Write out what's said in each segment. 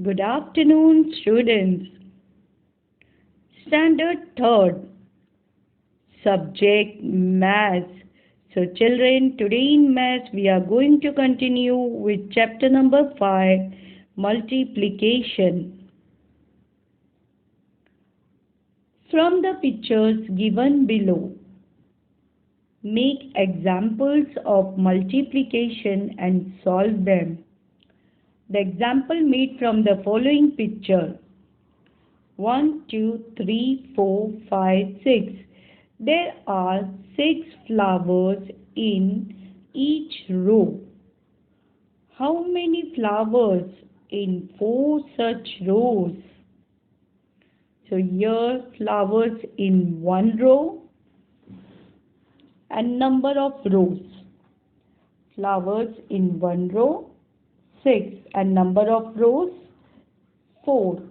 Good afternoon, students. Standard third, subject maths. So, children, today in maths we are going to continue with chapter number 5, multiplication. From the pictures given below, make examples of multiplication and solve them. The example made from the following picture: 1, 2, 3, 4, 5, 6. There are 6 flowers in each row. How many flowers in 4 such rows? So here flowers in one row and number of rows. Flowers in one row 6 and number of rows 4.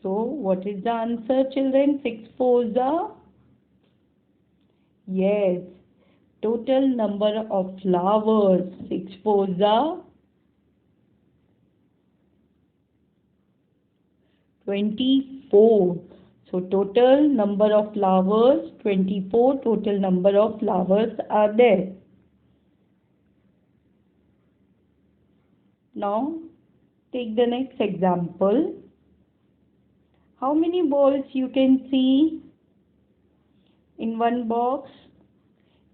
So what is the answer, children? 6 fours are? Yes. Total number of flowers. 6 fours are 24. So total number of flowers 24. Total number of flowers are there. Now take the next example. How many balls you can see in one box?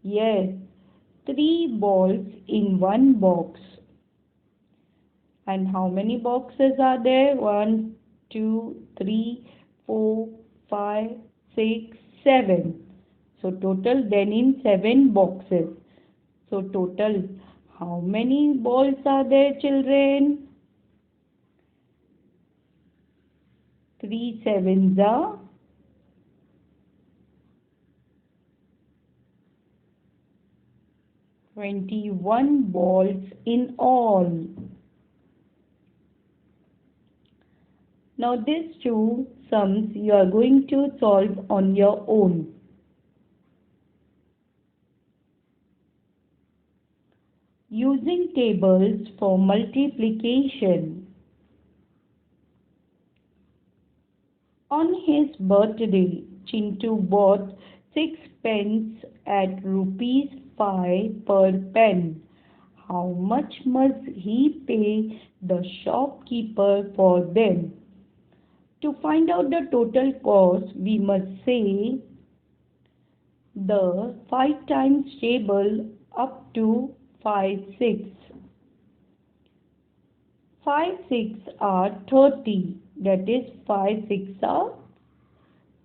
Yes, 3 balls in one box. And how many boxes are there? 1, 2, 3, 4, 5, 6, 7. So total then in 7 boxes. So total how many balls are there, children? 3 sevens are 21 balls in all. Now these two sums you are going to solve on your own. Using tables for multiplication. On his birthday, Chintu bought 6 pens at rupees 5 per pen. How much must he pay the shopkeeper for them? To find out the total cost, we must say the 5 times table up to 5 6. 5 6 are 30. That is 5 6 are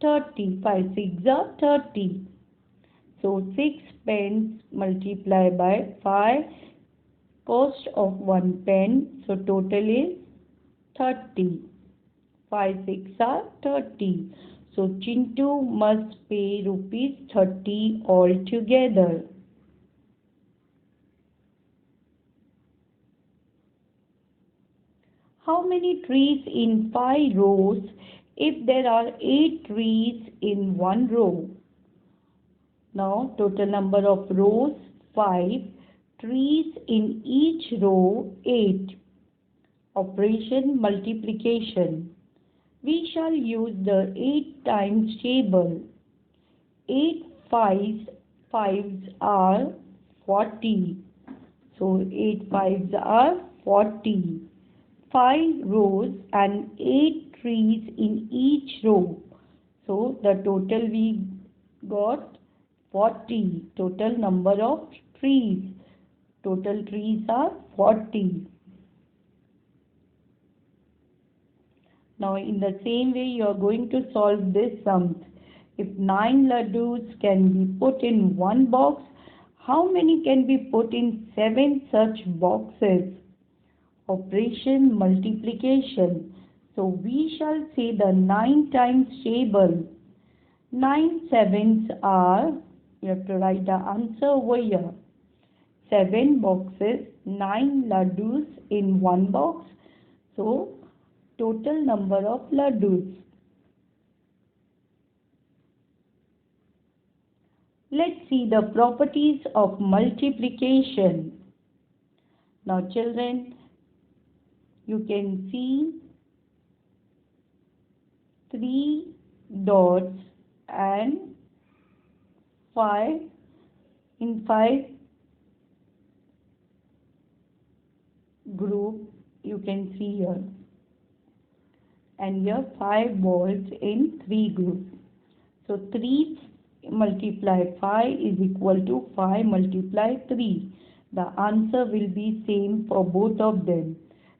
30. 5 6 are 30. So 6 pence multiplied by 5, cost of 1 pen. So total is 30. 5 6 are 30. So Chintu must pay rupees 30 altogether. How many trees in 5 rows if there are 8 trees in one row? Now total number of rows 5, trees in each row 8. Operation multiplication. We shall use the 8 times table. 8 fives are 40. So 8 fives are 40. 5 rows and 8 trees in each row. So the total we got 40. Total number of trees. Total trees are 40. Now in the same way you are going to solve this sum. If 9 laddus can be put in one box, how many can be put in 7 such boxes? Operation multiplication. So we shall say the 9 times table. 9 sevens are, you have to write the answer over here. 7 boxes, 9 laddus in one box. So total number of laddus. Let's see the properties of multiplication. Now children, you can see 3 dots and 5 in 5 group you can see here, and here 5 balls in 3 groups. So 3 multiply 5 is equal to 5 multiply 3. The answer will be same for both of them.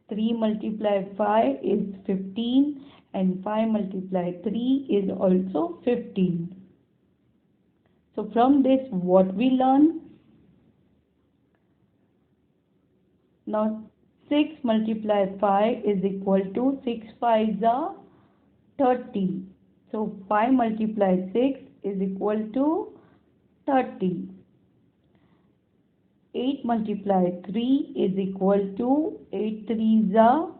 3 multiply 5 is 15 and 5 multiply 3 is also 15. So from this what we learn? Now 6 multiply 5 is equal to 6 5s are 30. So 5 multiply 6 is equal to 30. 8 multiply 3 is equal to 8 3s are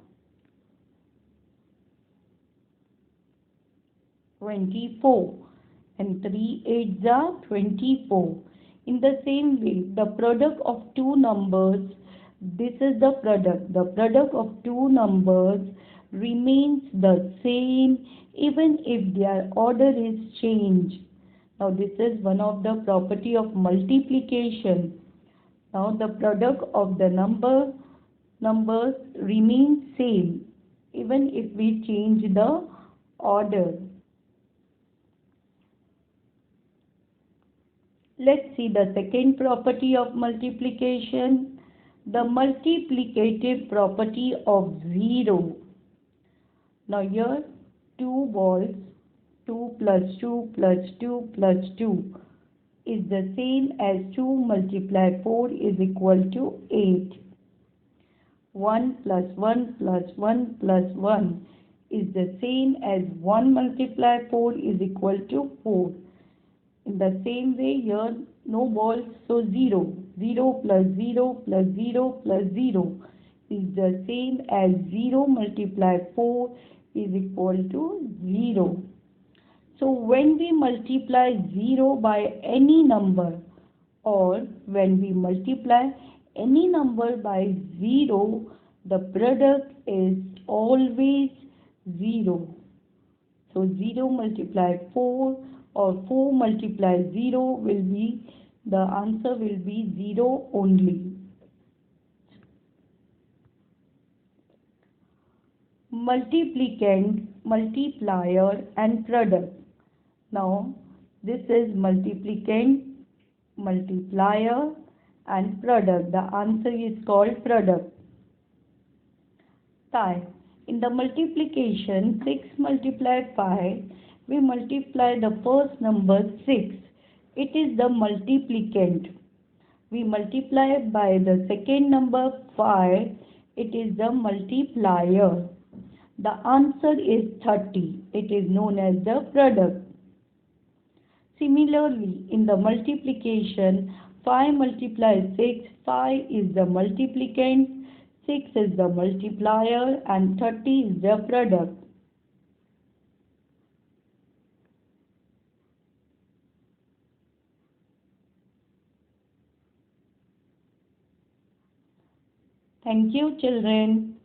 24 and 3 8s are 24. In the same way, the product of two numbers, this is the product. The product of two numbers remains the same even if their order is changed. Now this is one of the property of multiplication. Now the product of the numbers remains same even if we change the order. Let's see the second property of multiplication, the multiplicative property of 0. Now here 2 balls, 2 plus 2 plus 2 plus 2 is the same as 2 multiply 4 is equal to 8. 1 plus 1 plus 1 plus 1 is the same as 1 multiply 4 is equal to 4. In the same way here no balls, so 0. 0 plus 0 plus 0 plus 0 is the same as 0 multiply 4 is equal to 0. So when we multiply 0 by any number or when we multiply any number by 0, the product is always 0. So 0 multiply 4 or 4 multiply 0 will be, the answer will be 0 only. Multiplicand, multiplier and product. Now this is multiplicand, multiplier and product. The answer is called product. Type. In the multiplication 6 multiply 5, we multiply the first number 6. It is the multiplicand. We multiply by the second number 5. It is the multiplier. The answer is 30. It is known as the product. Similarly, in the multiplication 5 multiply 6, 5 is the multiplicand, 6 is the multiplier and 30 is the product. Thank you, children.